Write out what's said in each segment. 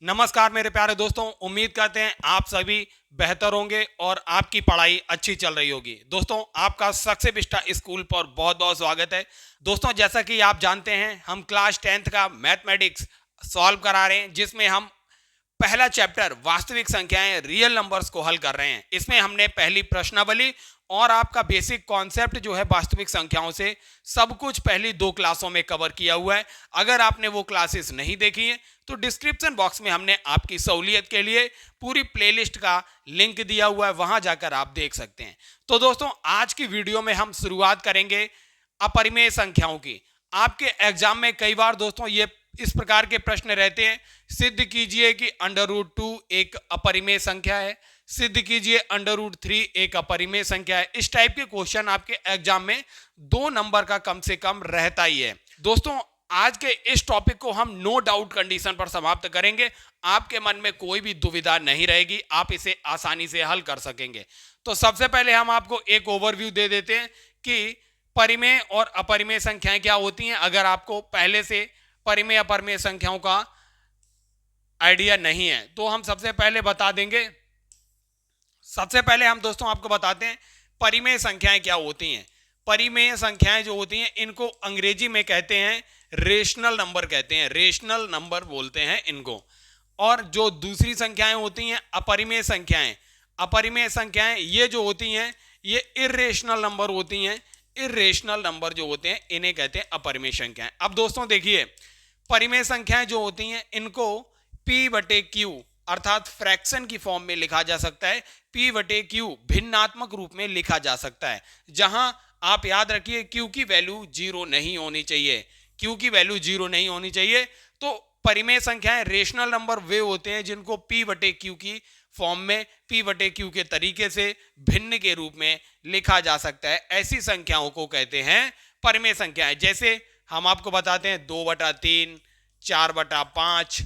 नमस्कार मेरे प्यारे दोस्तों, उम्मीद करते हैं आप सभी बेहतर होंगे और आपकी पढ़ाई अच्छी चल रही होगी। दोस्तों, आपका सक्सेस विस्टा स्कूल पर बहुत बहुत स्वागत है। दोस्तों, जैसा कि आप जानते हैं, हम क्लास 10th का मैथमेटिक्स सॉल्व करा रहे हैं, जिसमें हम पहला चैप्टर वास्तविक संख्याएं रियल नंबर्स को हल कर रहे हैं। इसमें हमने पहली प्रश्नावली और आपका बेसिक कॉन्सेप्ट जो है वास्तविक संख्याओं से सब कुछ पहली 2 क्लासों में कवर किया हुआ है। अगर आपने वो क्लासेस नहीं देखी है तो डिस्क्रिप्शन बॉक्स में हमने आपकी सहूलियत के लिए पूरी प्लेलिस्ट का लिंक दिया हुआ है, वहां जाकर आप देख सकते हैं। तो दोस्तों, आज की वीडियो में हम शुरुआत करेंगे अपरिमेय संख्याओं की। आपके एग्जाम में कई बार दोस्तों ये इस प्रकार के प्रश्न रहते हैं, सिद्ध कीजिए कि √2 एक अपरिमेय संख्या है, सिद्ध कीजिए √3 एक अपरिमेय संख्या है। इस टाइप के क्वेश्चन आपके एग्जाम में 2 नंबर का कम से कम रहता ही है। दोस्तों, आज के इस टॉपिक को हम नो डाउट कंडीशन पर समाप्त करेंगे। आपके मन में कोई भी दुविधा नहीं रहेगी, आप इसे आसानी से हल कर सकेंगे। तो सबसे पहले हम आपको एक ओवरव्यू दे देते हैं कि परिमेय और अपरिमेय संख्याएं क्या होती हैं। अगर आपको पहले से परिमेय अपरिमेय संख्याओं का आइडिया नहीं है तो हम सबसे पहले बता देंगे। सबसे पहले हम दोस्तों आपको बताते हैं परिमेय संख्याएं क्या होती हैं। परिमेय संख्याएं जो होती हैं इनको अंग्रेजी में कहते हैं रेशनल नंबर कहते हैं, रेशनल नंबर बोलते हैं इनको। और जो दूसरी संख्याएं होती हैं अपरिमेय संख्याएं, अपरिमेय संख्याएं ये जो होती हैं ये इर्रेशनल नंबर होती हैं। इर्रेशनल नंबर जो होते हैं इन्हें कहते हैं अपरिमेय संख्याएं। अब दोस्तों देखिए, परिमेय संख्याएं जो होती हैं इनको P/Q अर्थात फ्रैक्शन की फॉर्म में लिखा जा सकता है। P/Q भिन्नात्मक रूप में लिखा जा सकता है, जहां आप याद रखिए Q की वैल्यू 0 नहीं होनी चाहिए। Q की वैल्यू 0 नहीं होनी चाहिए। तो परिमेय संख्याएं रेशनल नंबर वे होते हैं जिनको P/Q की फॉर्म में P/Q के तरीके से भिन्न के रूप में लिखा जा सकता है। ऐसी संख्याओं को कहते हैं परिमेय संख्याएं। जैसे हम आपको बताते हैं 2/3, 4/5,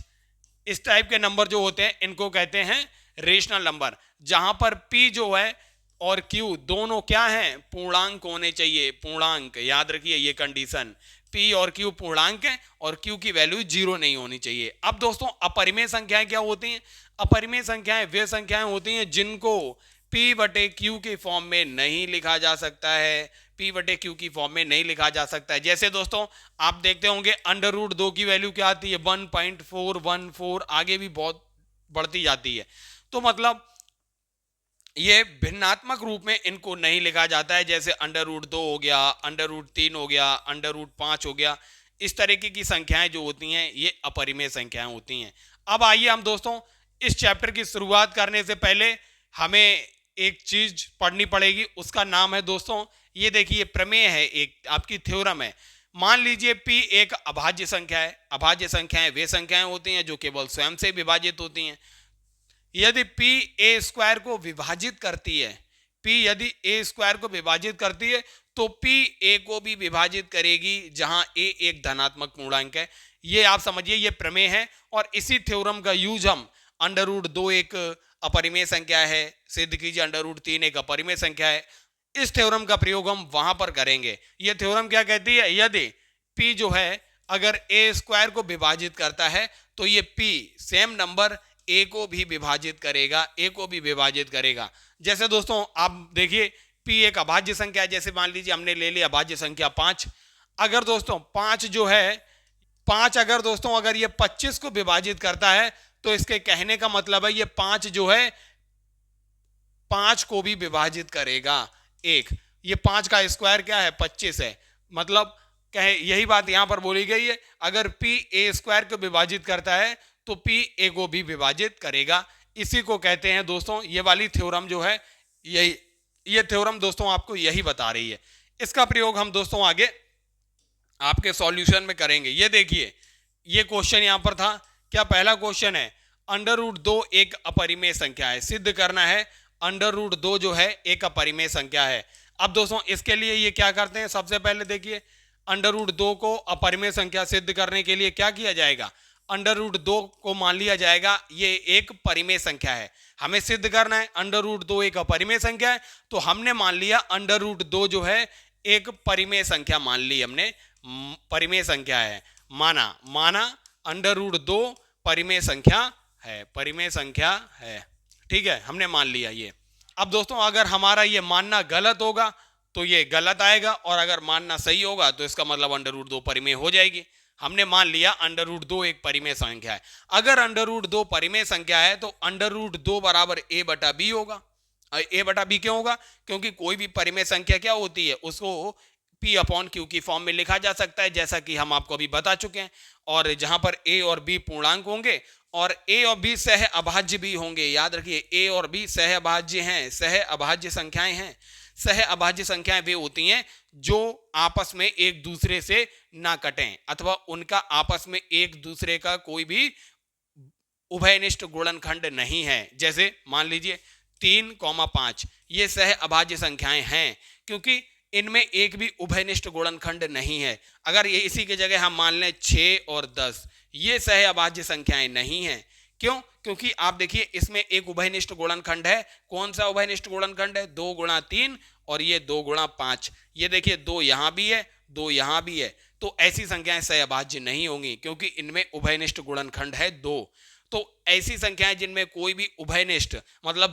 इस टाइप के नंबर जो होते हैं इनको कहते हैं रेशनल नंबर, जहां पर P जो है और Q दोनों क्या हैं, पूर्णांक होने चाहिए। पूर्णांक याद रखिए, ये कंडीशन, P और Q पूर्णांक है और Q की वैल्यू 0 नहीं होनी चाहिए। अब दोस्तों अपरिमेय संख्याएं क्या होती हैं। अपरिमेय संख्याएं वे संख्याएं होती हैं जिनको P/Q के फॉर्म में नहीं लिखा जा सकता है। P/Q की फॉर्म में नहीं लिखा जा सकता है। जैसे दोस्तों आप देखते होंगे √2 की वैल्यू क्या आती है, 1.414, आगे भी बहुत बढ़ती जाती है। तो मतलब ये भिन्नात्मक रूप में इनको नहीं लिखा जाता है। जैसे √2 हो गया, √3 हो गया, √5 हो गया। इस तरीके की संख्याएं जो होती हैं ये अपरिमेय संख्याएं होती हैं। अब आइए हम दोस्तों इस चैप्टर की शुरुआत करने से पहले हमें एक चीज पढ़नी पड़ेगी, उसका नाम है दोस्तों, ये देखिए प्रमेय है, एक आपकी थ्योरम है। मान लीजिए P एक अभाज्य संख्या है। अभाज्य संख्याएं वे संख्याएं होती हैं जो केवल स्वयं से विभाजित होती हैं। यदि P A² को विभाजित करती है, P यदि A² को विभाजित करती है तो P A को भी विभाजित करेगी, जहां A एक धनात्मक पूर्णांक है। ये आप समझिए, ये प्रमेय है। और इसी थ्योरम का यूज हम √2 एक अपरिमेय संख्या है, सिद्ध कीजिए √3 एक अपरिमेय संख्या है, इस थ्योरम का प्रयोग हम वहां पर करेंगे। यह थ्योरम क्या कहती है, यदि P जो है अगर A² को विभाजित करता है तो ये P सेम नंबर A को भी विभाजित करेगा, A को भी विभाजित करेगा। जैसे दोस्तों आप देखिए P एक अभाज्य संख्या है। जैसे मान लीजिए हमने ले लिया अभाज्य संख्या 5। अगर दोस्तों 5 जो है, 5 अगर दोस्तों अगर ये 25 को विभाजित करता है तो इसके कहने का मतलब है ये 5 जो है 5 को भी विभाजित करेगा। एक ये 5 का स्क्वायर क्या है, 25 है। मतलब कहे यही बात यहां पर बोली गई है, अगर P A² को विभाजित करता है तो P A को भी विभाजित करेगा। इसी को कहते हैं दोस्तों, ये वाली थ्योरम जो है, यही ये थ्योरम दोस्तों आपको यही बता रही है। इसका प्रयोग हम दोस्तों आगे आपके सॉल्यूशन में करेंगे। ये देखिए, ये क्वेश्चन यहां पर था। क्या पहला क्वेश्चन है √2 एक अपरिमेय संख्या है, सिद्ध करना है √2 जो है एक अपरिमेय संख्या है। अब दोस्तों इसके लिए ये क्या करते हैं, सबसे पहले देखिए √2 को अपरिमेय संख्या सिद्ध करने के लिए क्या किया जाएगा, √2 को मान लिया जाएगा ये एक परिमेय संख्या है। हमें सिद्ध करना है √2 एक अपरिमेय संख्या है, तो हमने मान लिया √2 जो है एक परिमेय संख्या मान ली हमने, परिमेय संख्या है, माना √2 परिमेय संख्या है, परिमेय संख्या है। ठीक है, हमने मान लिया ये। अब दोस्तों अगर हमारा ये मानना गलत होगा तो ये गलत आएगा, और अगर मानना सही होगा तो इसका मतलब अंडर रूट 2 परिमेय हो जाएगी। हमने मान लिया अंडर रूट 2 एक परिमेय संख्या है। अगर अंडर रूट 2 परिमेय संख्या है तो अंडर रूट 2 बराबर ए बटा बी होगा। ए बटा बी क्यों होगा? क्योंकि कोई भी परिमेय संख्या क्या होती है, उसको पी अपॉन क्यू की फॉर्म में लिखा जा सकता है, जैसा कि हम आपको अभी बता चुके हैं। और जहां पर ए और बी पूर्णांक होंगे और ए और बी सह अभाज्य भी होंगे, याद रखिए ए और बी सह अभाज्य हैं, सह अभाज्य संख्याएं हैं। सह अभाज्य संख्याएं वे होती हैं जो आपस में एक दूसरे से ना कटें, अथवा उनका आपस में एक दूसरे का कोई भी उभयनिष्ठ गुणनखंड नहीं है। जैसे मान लीजिए 3,5 ये सह अभाज्य संख्याएं हैं, क्योंकि इनमें एक भी उभयनिष्ठ गुणनखंड नहीं है। अगर ये इसी की जगह हम मान लें 6 और 10, ये सह अभाज्य संख्याएं नहीं हैं। क्यों? क्योंकि आप देखिए इसमें एक उभयनिष्ठ गुणनखंड है। कौन सा उभयनिष्ठ गुणनखंड है? 2 गुणा 3 और ये 2 गुणा 5। ये देखिए 2 यहां भी है, 2 यहां भी है, तो ऐसी संख्याएं सह अभाज्य नहीं होंगी, क्योंकि इनमें उभयनिष्ठ गुणनखंड है 2। तो ऐसी संख्याएं जिनमें कोई भी उभयनिष्ठ मतलब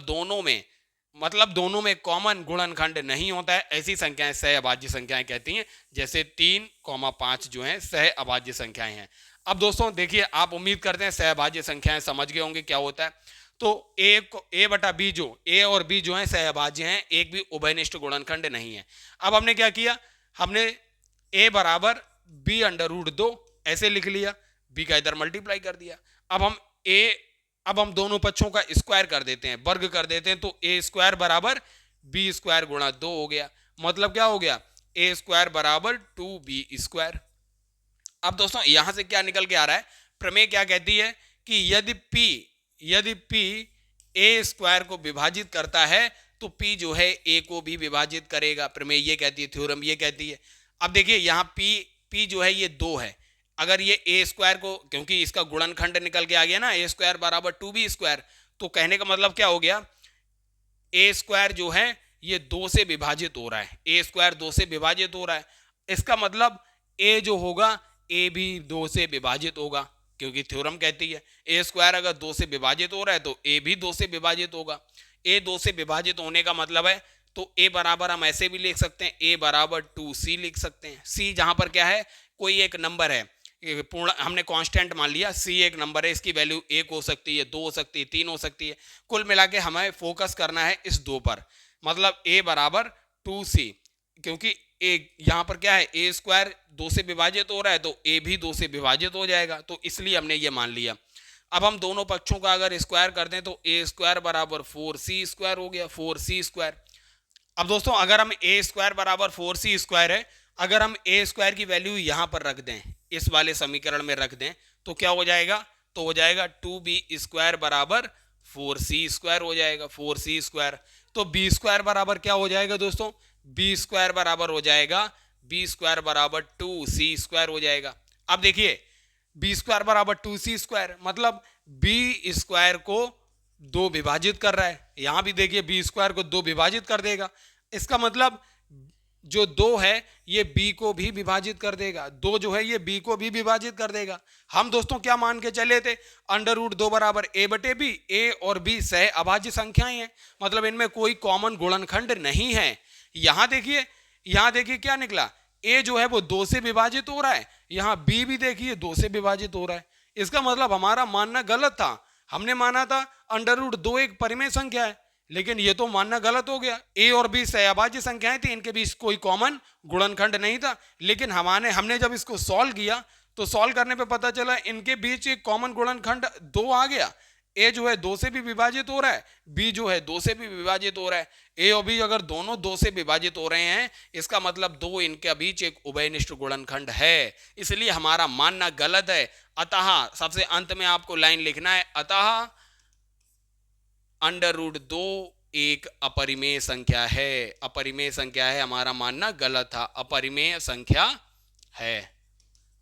दोनों में कॉमन गुणनखंड नहीं होता है, ऐसी संख्याएं सह अभाज्य संख्याएं कहती हैं। जैसे 3,5 जो है सह अभाज्य संख्याएं हैं। अब दोस्तों देखिए, आप उम्मीद करते हैं सह अभाज्य संख्याएं समझ गए होंगे क्या होता है। तो ए बटा बी, जो ए और बी जो है सह अभाज्य हैं, एक भी उभयनिष्ठ गुणनखंड नहीं है। अब हमने क्या किया, हमने ए बराबर बी अंडर रूट 2 ऐसे लिख लिया, बी का इधर मल्टीप्लाई कर दिया। अब हम दोनों पक्षों का स्क्वायर कर देते हैं, वर्ग कर देते हैं, तो ए स्क्वायर बराबर बी स्क्वायर गुणा 2 हो गया। मतलब क्या हो गया? ए स्क्वायर बराबर 2b स्क्वायर। अब दोस्तों यहां से क्या निकल के आ रहा है? प्रमेय क्या कहती है कि यदि p ए स्क्वायर को विभाजित करता है तो p जो है a को भी विभाजित करेगा। प्रमेय ये कहती है, थ्योरम ये कहती है। अब देखिए यहां p जो है ये 2 है। अगर ये ए स्क्वायर को, क्योंकि इसका गुणनखंड निकल के आ गया ना, ए स्क्वायर बराबर 2b स्क्वायर, तो कहने का मतलब क्या हो गया? ए स्क्वायर जो है ये 2 से विभाजित हो रहा है, ए स्क्वायर 2 से विभाजित हो रहा है। इसका मतलब ए जो होगा ए भी 2 से विभाजित होगा, क्योंकि थ्योरम कहती है ए स्क्वायर अगर 2 से विभाजित हो रहा है तो ए भी 2 से विभाजित होगा। ए 2 से विभाजित होने का मतलब है, तो ए बराबर हम ऐसे भी लिख सकते हैं, ए बराबर 2c लिख सकते हैं। सी जहां पर क्या है, कोई एक नंबर है, पूर्ण हमने कांस्टेंट मान लिया, सी एक नंबर है, इसकी वैल्यू 1 हो सकती है, 2 हो सकती है, 3 हो सकती है। कुल मिला के हमें फोकस करना है इस 2 पर। मतलब a बराबर 2c, क्योंकि ए यहां पर क्या है, ए स्क्वायर 2 से विभाजित हो रहा है तो ए भी 2 से विभाजित हो जाएगा, तो इसलिए हमने ये मान लिया। अब हम दोनों पक्षों का अगर स्क्वायर कर दें तो ए स्क्वायर बराबर 4c स्क्वायर हो गया, 4c स्क्वायर। अब दोस्तों अगर हम ए स्क्वायर बराबर 4c स्क्वायर है, अगर हम ए स्क्वायर की वैल्यू यहां पर रख दें, इस वाले समीकरण में रख दें, तो क्या हो जाएगा? तो हो जाएगा 2b स्क्वायर बराबर 4c स्क्वायर हो जाएगा, 4c स्क्वायर। तो b स्क्वायर बराबर क्या हो जाएगा दोस्तों? b स्क्वायर बराबर हो जाएगा, b स्क्वायर बराबर 2c स्क्वायर हो जाएगा। अब देखिए b स्क्वायर बराबर 2c स्क्वायर, मतलब b स्क्वायर को 2 विभाजित कर रहा है। यहां भी देखिए b स्क्वायर को 2 विभाजित कर देगा, इसका मतलब जो 2 है ये b को भी विभाजित कर देगा, 2 जो है ये b को भी विभाजित कर देगा। हम दोस्तों क्या मान के चले थे? अंडर रूट 2 बराबर a बटे बी, a और b सह अभाज्य संख्याएं हैं, मतलब इनमें कोई कॉमन गुणनखंड नहीं है। यहां देखिए क्या निकला, a जो है वो 2 से विभाजित हो रहा है, यहां b भी देखिए 2 से विभाजित हो रहा है। इसका मतलब हमारा मानना गलत था। हमने माना था अंडर रूट 2 एक परिमेय संख्या है, लेकिन ये तो मानना गलत हो गया। ए और बी सहअभाज्य संख्याएं थी, इनके बीच कोई कॉमन गुणनखंड नहीं था। लेकिन हमने जब इसको सॉल्व किया तो सॉल्व करने पे पता चला इनके बीच एक कॉमन गुणनखंड 2 आ गया। ए जो है 2 से भी विभाजित हो रहा है, बी जो है 2 से भी विभाजित हो रहा है। ए और बी अगर दोनों 2 से विभाजित हो रहे हैं, इसका मतलब 2 इनके बीच एक उभयनिष्ठ गुणनखंड है, इसलिए हमारा मानना गलत है। अतः सबसे अंत में आपको लाइन लिखना है, अतः अंडर रूट 2 एक अपरिमेय संख्या है। अपरिमेय संख्या है, हमारा मानना गलत था, अपरिमेय संख्या है।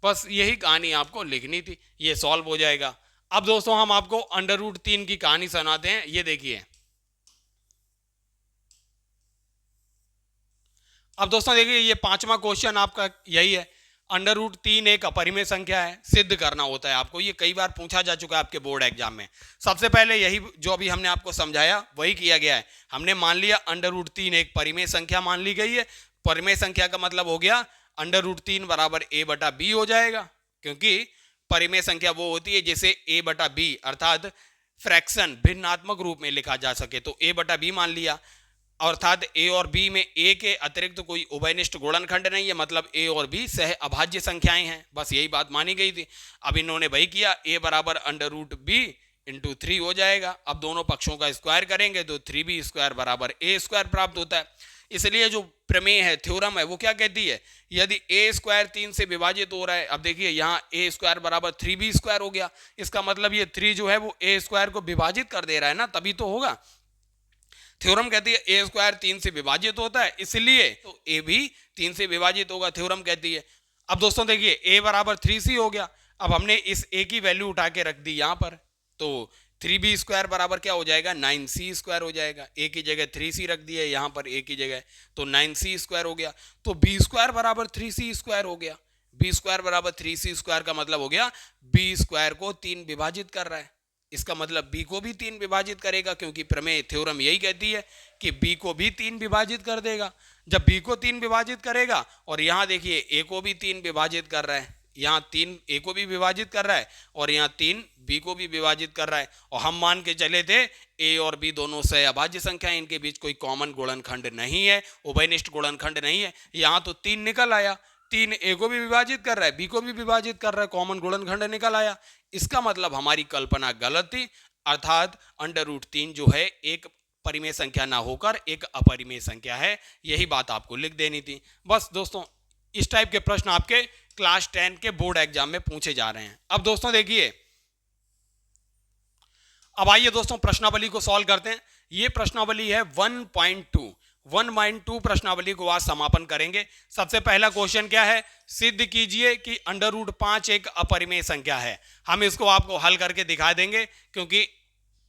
बस यही कहानी आपको लिखनी थी, ये सॉल्व हो जाएगा। अब दोस्तों हम आपको अंडर रूट 3 की कहानी सुनाते हैं। ये देखिए, अब दोस्तों देखिए ये 5वां क्वेश्चन आपका यही है। अंडर रूट 3 एक अपरिमेय संख्या है, सिद्ध करना होता है आपको। ये कई बार पूछा जा चुका है आपके बोर्ड एग्जाम में। सबसे पहले यही जो अभी हमने आपको समझाया वही किया गया है। हमने मान लिया अंडर रूट 3 एक परिमेय संख्या मान ली गई है। परिमेय संख्या का मतलब हो गया अंडर रूट 3 बराबर a बटा बी हो जाएगा, क्योंकि परिमेय संख्या वो होती है जिसे a बटा बी अर्थात फ्रैक्शन भिन्नात्मक रूप में लिखा जा सके। तो a बटा बी मान लिया, अर्थात a और b में a के अतिरिक्त तो कोई उभयनिष्ठ गुणनखंड नहीं है, मतलब a और b सह अभाज्य संख्याएं हैं। बस यही बात मानी गई थी। अब इन्होंने वही किया, a बराबर अंडर रूट 3 हो जाएगा। अब दोनों पक्षों का स्क्वायर करेंगे तो 3b² बराबर a² प्राप्त होता है। इसलिए जो प्रमेय है, थ्योरम है, वो क्या कहती है, यदि a² 3 से विभाजित हो रहा है, अब देखिए यहाँ a² बराबर 3b² हो गया, इसका मतलब ये 3 जो है वो a² को विभाजित कर दे रहा है ना, तभी तो होगा। थ्योरम कहती है a² 3 से विभाजित होता है, इसलिए तो a भी 3 से विभाजित होगा, थ्योरम कहती है। अब दोस्तों देखिए a बराबर 3c हो गया। अब हमने इस a की वैल्यू उठा के रख दी यहाँ पर, तो 3b² बराबर क्या हो जाएगा, 9c² हो जाएगा। a की जगह 3c रख दिया यहाँ पर a की जगह, तो 9c² हो गया। तो b² बराबर 3c² हो गया। b² बराबर 3c² का मतलब हो गया b² को 3 विभाजित कर रहा है, इसका मतलब b को भी 3 विभाजित करेगा, क्योंकि प्रमेय थ्योरम यही कहती है कि b को भी 3 विभाजित कर देगा। जब b को 3 विभाजित करेगा, और यहाँ देखिए a को भी 3 विभाजित कर रहा है, यहाँ 3 a को भी विभाजित कर रहा है और यहाँ 3 b को भी विभाजित कर रहा है, और हम मान के चले थे a और b दोनों सह अभाज्य संख्या, इनके बीच कोई कॉमन गुणनखंड नहीं है, उभयनिष्ठ गुणनखंड नहीं है। यहाँ तो 3 निकल आया, 3 a को भी विभाजित कर रहा है, b को भी विभाजित कर रहा है, कॉमन गुणनखंड निकल आया। इसका मतलब हमारी कल्पना गलत थी, अर्थात अंडर रूट 3 जो है एक परिमेय संख्या ना होकर एक अपरिमेय संख्या है। यही बात आपको लिख देनी थी। बस दोस्तों, इस टाइप के प्रश्न आपके क्लास 10 के बोर्ड एग्जाम में पूछे जा रहे हैं। अब दोस्तों देखिए, अब आइए दोस्तों प्रश्नावली को सॉल्व करते हैं। ये प्रश्नावली है 1.2 प्रश्नावली को आज समापन करेंगे। सबसे पहला क्वेश्चन क्या है, सिद्ध कीजिए कि अंडर रूट 5 एक अपरिमेय संख्या है। हम इसको आपको हल करके दिखा देंगे, क्योंकि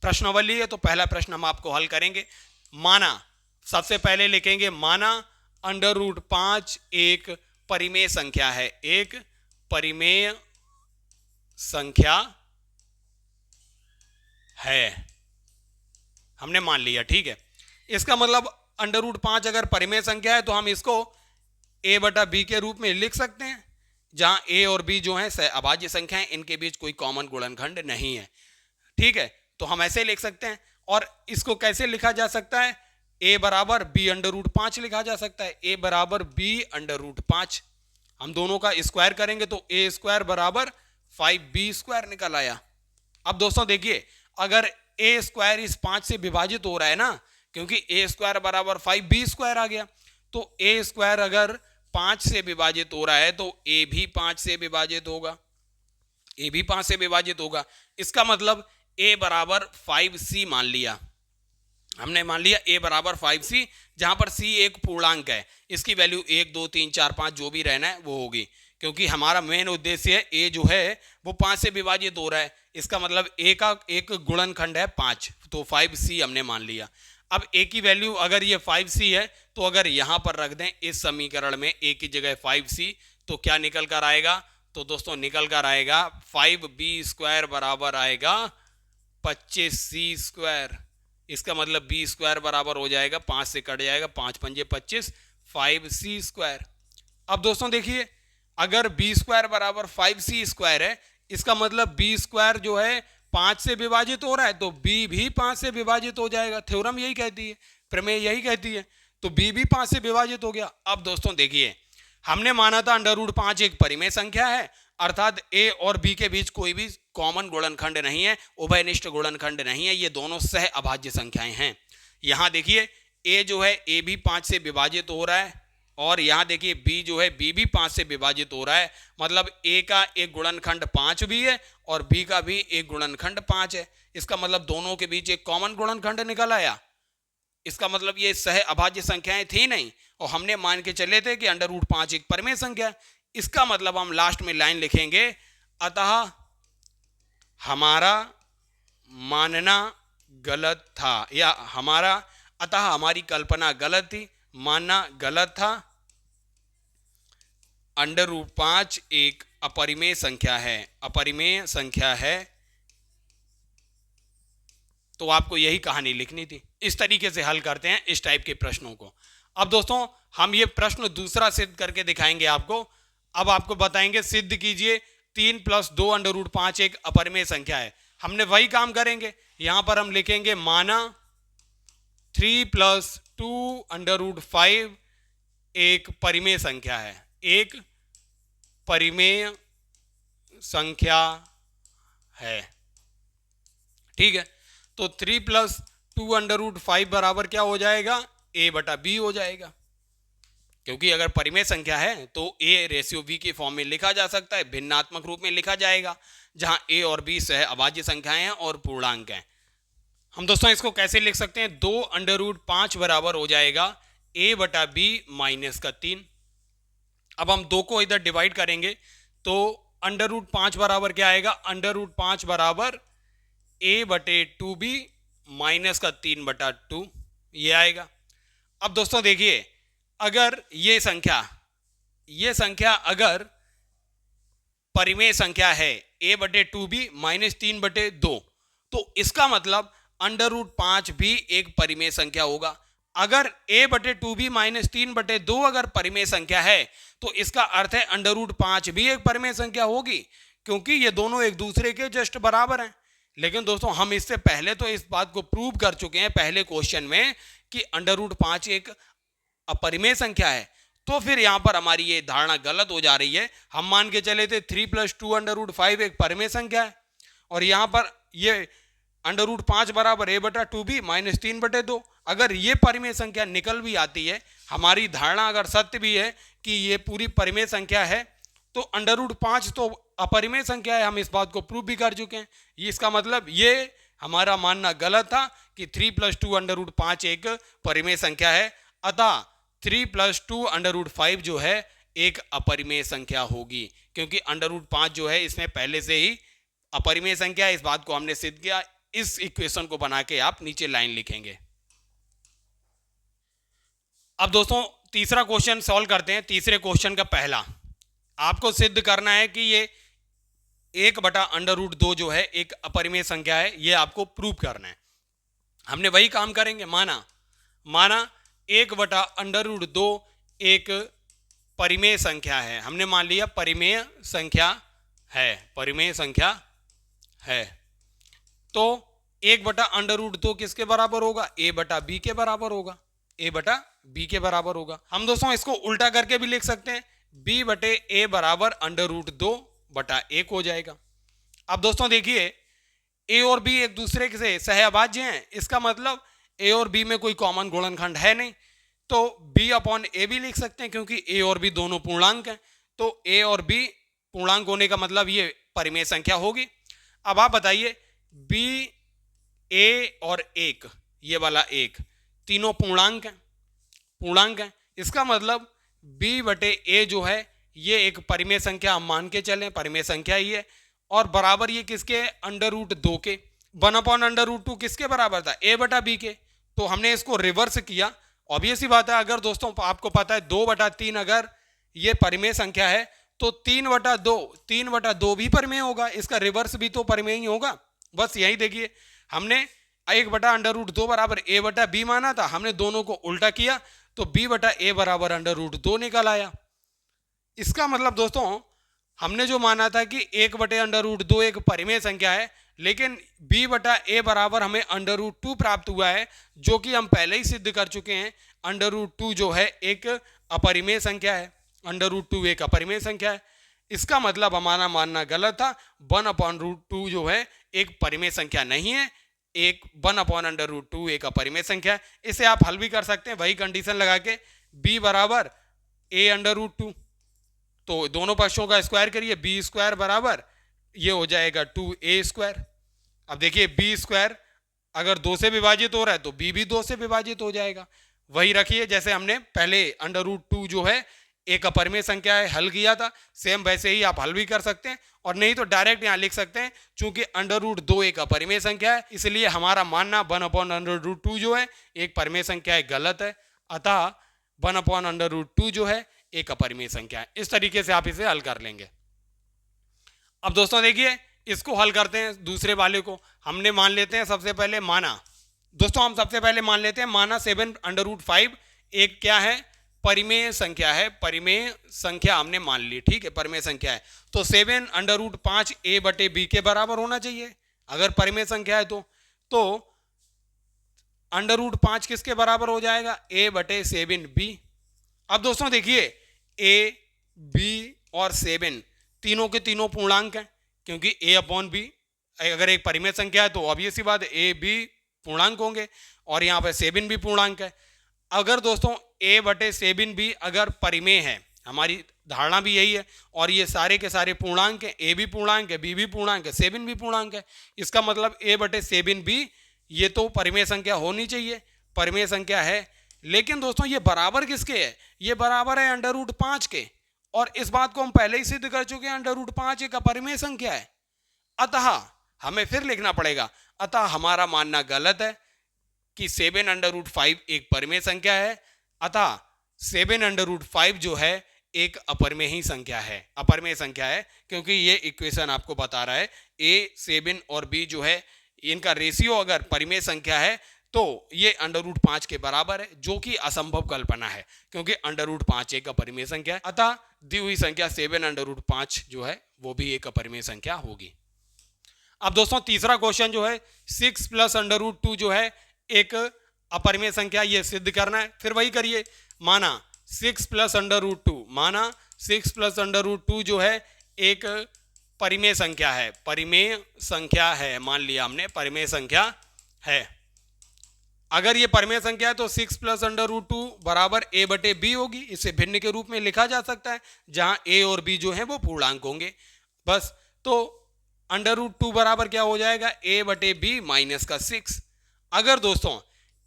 प्रश्नावली है तो पहला प्रश्न हम आपको हल करेंगे। माना, सबसे पहले लिखेंगे माना अंडर रूट 5 एक परिमेय संख्या है, एक परिमेय संख्या है, हमने मान लिया, ठीक है। इसका मतलब अंडर रूट 5 अगर परिमेय संख्या है तो हम इसको a बटा b के रूप में लिख सकते हैं, जहां a और b जो है अभाज्य संख्या है, इनके बीच कोई कॉमन गुणनखंड नहीं है, ठीक है। तो हम ऐसे लिख सकते हैं। और इसको कैसे लिखा जा सकता है, a बराबर b अंडर रूट 5 लिखा जा सकता है, a बराबर b अंडर रूट 5। हम दोनों का स्क्वायर करेंगे तो a² बराबर 5b² निकल आया। अब दोस्तों देखिए, अगर a² इस 5 से विभाजित हो रहा है ना, क्योंकि a² बराबर 5b² आ गया, तो a² अगर 5 से विभाजित हो रहा है तो a भी 5 से विभाजित होगा, a भी 5 से विभाजित होगा। इसका मतलब a बराबर 5c मान लिया, हमने मान लिया a बराबर 5c, जहां पर c एक पूर्णांक है, इसकी वैल्यू 1 2 3 4 5 जो भी रहना है वो होगी, क्योंकि हमारा मेन उद्देश्य है a जो है वो 5 से विभाजित हो रहा है, इसका मतलब a का एक गुणनखंड है 5, तो 5c हमने मान लिया। अब a की वैल्यू अगर ये 5c है, तो अगर यहां पर रख दें इस समीकरण में a की जगह 5c, तो क्या निकल कर आएगा, तो दोस्तों निकल कर आएगा 5b² बराबर आएगा 25c²। इसका मतलब b² बराबर हो जाएगा, 5 से कट जाएगा, 5 पंजे 25, 5c²। अब दोस्तों देखिए, अगर b² बराबर 5c² है, इसका मतलब b² जो है 5 से विभाजित हो रहा है, तो b भी 5 से विभाजित हो जाएगा। थ्योरम यही कहती है, प्रमेय यही कहती है, तो b भी 5 से विभाजित हो गया। अब दोस्तों देखिए, हमने माना था अंडर रूट 5 एक परिमेय संख्या है, अर्थात a और b के बीच कोई भी कॉमन गुणनखंड नहीं है, उभयनिष्ठ गुणनखंड नहीं है, ये दोनों सह अभाज्य संख्याएं हैं। यहां देखिए a जो है a भी 5 से विभाजित हो रहा है, और यहां देखिए b जो है b भी 5 से विभाजित हो रहा है, मतलब a का एक गुणनखंड 5 भी है और b का भी एक गुणनखंड 5 है। इसका मतलब दोनों के बीच एक कॉमन गुणनखंड निकल आया। इसका मतलब ये सह अभाज्य संख्याएं थी नहीं, और हमने मान के चले थे कि अंडर रूट 5 एक परिमेय संख्या है। इसका मतलब हम लास्ट में लाइन लिखेंगे, अतः हमारा मानना गलत था, या हमारी कल्पना गलत थी, मानना गलत था, अंडर रूट 5 एक अपरिमेय संख्या है, अपरिमेय संख्या है, तो आपको यही कहानी लिखनी थी। इस तरीके से हल करते हैं इस टाइप के प्रश्नों को। अब दोस्तों हम ये प्रश्न दूसरा सिद्ध करके दिखाएंगे आपको। अब आपको बताएंगे सिद्ध कीजिए 3 + 2 अंडर रूट 5 एक अपरिमेय संख्या है। हमने वही काम करेंगे, यहां पर हम लिखेंगे माना 3 + 2 अंडर रूट 5 एक परिमेय संख्या है, एक परिमेय संख्या है। ठीक है, तो 3 + 2 अंडर रूट 5 बराबर क्या हो जाएगा, a/b हो जाएगा, क्योंकि अगर परिमेय संख्या है तो a/b के फॉर्म में लिखा जा सकता है, भिन्नात्मक रूप में लिखा जाएगा, जहां a और b सह अभाज्य संख्याएं हैं और पूर्णांक हैं। हम दोस्तों इसको कैसे लिख सकते हैं, 2 अंडर रूट 5 बराबर हो जाएगा a/b - 3। अब हम 2 को इधर डिवाइड करेंगे तो अंडर रूट 5 बराबर क्या आएगा, अंडर रूट 5 बराबर a/2b - 3/2 ये आएगा। अब दोस्तों देखिए, अगर ये संख्या अगर परिमेय संख्या है a/2b - 3/2, तो इसका मतलब अंडर रूट 5 भी एक परिमेय संख्या होगा। अगर a/2b - 3/2 अगर परिमेय संख्या है तो इसका अर्थ है अंडर रूट 5 भी एक परिमेय संख्या होगी, क्योंकि ये दोनों एक दूसरे के जस्ट बराबर हैं। लेकिन दोस्तों हम इससे पहले तो इस बात को प्रूव कर चुके हैं पहले क्वेश्चन में कि अंडर रूट 5 एक अपरिमेय संख्या है, तो फिर यहां पर हमारी ये धारणा गलत हो जा रही है। हम मान के चले थे 3 + 2 अंडर रूट 5 एक परिमेय संख्या है, और यहां पर ये अंडर रूट 5 बराबर a/2b - 3/2। अगर ये परिमेय संख्या निकल भी आती है, हमारी धारणा अगर सत्य भी है कि ये पूरी परिमेय संख्या है, तो अंडर रूट 5 तो अपरिमेय संख्या है, हम इस बात को प्रूव भी कर चुके हैं। इसका मतलब ये हमारा मानना गलत था कि 3 + 2 अंडर रूट 5 एक परिमेय संख्या है, अतः 3 + 2 अंडर रूट 5 जो है एक अपरिमेय संख्या होगी, क्योंकि अंडर रूट 5 जो है इसमें पहले से ही अपरिमेय संख्या है। इस बात को हमने सिद्ध किया। इस इक्वेशन को बना के आप नीचे लाइन लिखेंगे। अब दोस्तों तीसरा क्वेश्चन सॉल्व करते हैं। तीसरे क्वेश्चन का पहला आपको सिद्ध करना है कि ये 1/√2 जो है एक अपरिमेय संख्या है, ये आपको प्रूव करना है। हमने वही काम करेंगे। माना 1/√2 एक परिमेय संख्या है, हमने मान लिया परिमेय संख्या है, तो 1/√2 किसके बराबर होगा, a/b के बराबर होगा, a/b के बराबर होगा। हम दोस्तों इसको उल्टा करके भी लिख सकते हैं, b/a बराबर √2/1 हो जाएगा। अब दोस्तों देखिए, a और b एक दूसरे से सहअभाज्य हैं, इसका मतलब a और b में कोई कॉमन गुणनखंड है नहीं, तो b/a भी लिख सकते हैं, क्योंकि a और b दोनों पूर्णांक हैं, तो a और b पूर्णांक होने का मतलब ये परिमेय संख्या होगी। अब आप बताइए, b, a और 1, ये वाला 1, तीनों पूर्णांक हैं, इसका मतलब b/a जो है ये एक परिमेय संख्या, हम मान के चलें परिमेय संख्या ही है, और बराबर ये किसके, √2 के। 1/√2 किसके बराबर था, a/b के। तो हमने इसको रिवर्स किया। ऑब्वियस ही बात है, अगर दोस्तों आपको पता है 2/3 अगर ये परिमेय संख्या है, तो 3/2 भी परिमेय होगा, इसका रिवर्स भी तो परिमेय ही होगा। बस यही देखिए, हमने 1/√2 बराबर a/b माना था, हमने दोनों को उल्टा किया तो b/a बराबर √2 निकल आया। इसका मतलब दोस्तों हमने जो माना था कि 1/√2 एक परिमेय संख्या है, लेकिन b/a बराबर हमें √2 प्राप्त हुआ है, जो कि हम पहले ही सिद्ध कर चुके हैं। √2 जो है एक अपरिमेय संख्या है, √2 एक अपरिमेय संख्या है। इसका मतलब हमारा मानना गलत था, 1/√2 जो है एक परिमेय संख्या नहीं है, 1/√2 एक अपरिमेय संख्या है। इसे आप हल भी कर सकते हैं वही कंडीशन लगा के, b बराबर a/√2, तो दोनों पक्षों का स्क्वायर करिए, b² बराबर ये हो जाएगा 2a²। अब देखिए b² अगर 2 से विभाजित हो रहा है तो b भी 2 से विभाजित हो जाएगा। वही रखिए जैसे हमने पहले √2 जो है एक अपरिमेय संख्या है हल किया था, सेम वैसे ही आप हल भी कर सकते हैं, और नहीं तो डायरेक्ट यहाँ लिख सकते हैं। चूंकि √2 एक अपरिमेय संख्या है, इसलिए हमारा मानना 1/√2 जो है एक परिमेय संख्या है गलत है, अतः 1/√2 जो है एक अपरिमेय संख्या है। इस तरीके से आप इसे हल कर लेंगे। अब दोस्तों देखिए, इसको हल करते हैं दूसरे वाले को। हमने मान लेते हैं सबसे पहले माना, दोस्तों हम सबसे पहले मान लेते हैं माना 7√5 एक क्या है, परिमेय संख्या है। परिमेय संख्या हमने मान ली, ठीक है, परिमेय संख्या है। तो 7√5 a/b के बराबर होना चाहिए अगर परिमेय संख्या है तो √5 किसके बराबर हो जाएगा, a/7b। अब दोस्तों देखिए, a, b और 7 तीनों के तीनों पूर्णांक हैं, क्योंकि a/b अगर एक परिमेय संख्या है तो ऑब्वियस सी बात है a, b पूर्णांक होंगे, और यहाँ पे 7 भी पूर्णांक है। अगर दोस्तों a/7b अगर परिमेय है, हमारी धारणा भी यही है, और ये सारे के सारे पूर्णांक हैं, a भी पूर्णांक है, b भी पूर्णांक है, 7 भी पूर्णांक है, इसका मतलब a/7b ये तो परिमेय संख्या होनी चाहिए, परिमेय संख्या है। लेकिन दोस्तों ये बराबर किसके है, ये बराबर है √5 के, और इस बात को हम पहले ही सिद्ध कर चुके हैं, √5 एक अपरिमेय संख्या है। अतः हमें फिर लिखना पड़ेगा, अतः हमारा मानना गलत है कि 7√5 एक परिमेय संख्या है, अतः 7√5 जो है एक अपरिमेय ही संख्या है, अपरिमेय संख्या है, क्योंकि ये इक्वेशन आपको बता रहा है a, 7 और b जो है इनका रेशियो अगर परिमेय संख्या है तो ये √5 के बराबर है, जो कि असंभव कल्पना है, क्योंकि √5 एक अपरिमेय संख्या है। अतः दी हुई संख्या 7√5 जो है वो भी एक अपरिमेय संख्या होगी। अब दोस्तों तीसरा क्वेश्चन जो है 6 + √2 जो है एक अपरिमेय संख्या, ये सिद्ध करना है। फिर वही करिए, माना 6 + √2, माना 6 + √2 जो है एक परिमेय संख्या है, परिमेय संख्या है, मान लिया हमने परिमेय संख्या है। अगर ये परिमेय संख्या है तो 6 + √2 बराबर a/b होगी। इसे भिन्न के रूप में लिखा जा सकता है, जहां a और b जो है वो पूर्णांक होंगे बस। तो √2 बराबर क्या हो जाएगा, a/b माइनस का 6। अगर दोस्तों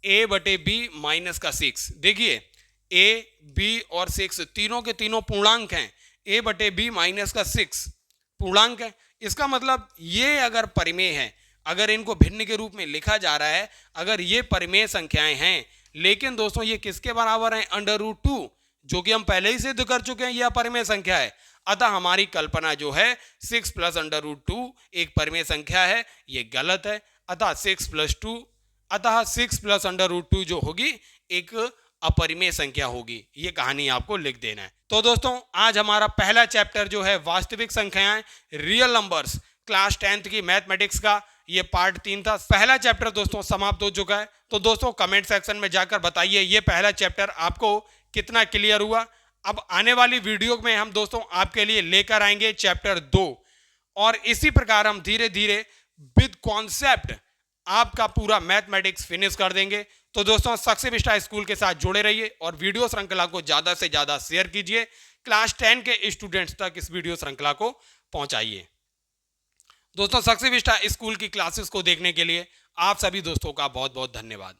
a/b माइनस का 6, देखिए a, b और 6 तीनों के तीनों पूर्णांक हैं, a/b माइनस का 6 पूर्णांक है, इसका मतलब ये अगर परिमेय है, अगर इनको भिन्न के रूप में लिखा जा रहा है, अगर ये परिमेय संख्याएं हैं, लेकिन दोस्तों ये किसके बराबर हैं, √2, जो कि हम पहले ही सिद्ध कर चुके हैं ये अपरिमेय संख्या है। अतः हमारी कल्पना जो है 6 + √2 एक परिमेय संख्या है, ये गलत है। अतः 6 + 2, अतः 6 + √2 जो होगी एक अपरिमेय संख्या होगी। ये कहानी आपको लिख देना है। तो दोस्तों आज हमारा पहला चैप्टर जो है वास्तविक संख्याएं, रियल नंबर्स, क्लास 10th की मैथमेटिक्स का ये पार्ट 3 था। पहला चैप्टर दोस्तों समाप्त हो चुका है। तो दोस्तों कमेंट सेक्शन में जाकर बताइए ये पहला चैप्टर आपको कितना क्लियर हुआ। अब आने वाली वीडियो में हम दोस्तों आपके लिए लेकर आएंगे चैप्टर 2, और इसी प्रकार हम धीरे धीरे विद कॉन्सेप्ट आपका पूरा मैथमेटिक्स फिनिश कर देंगे। तो दोस्तों सक्सेस स्टार स्कूल के साथ जुड़े रहिए और वीडियो श्रृंखला को ज़्यादा से ज़्यादा शेयर कीजिए। क्लास 10 के स्टूडेंट्स तक इस वीडियो श्रृंखला को पहुंचाइए। दोस्तों सक्सेस स्टार स्कूल की क्लासेस को देखने के लिए आप सभी दोस्तों का बहुत बहुत धन्यवाद।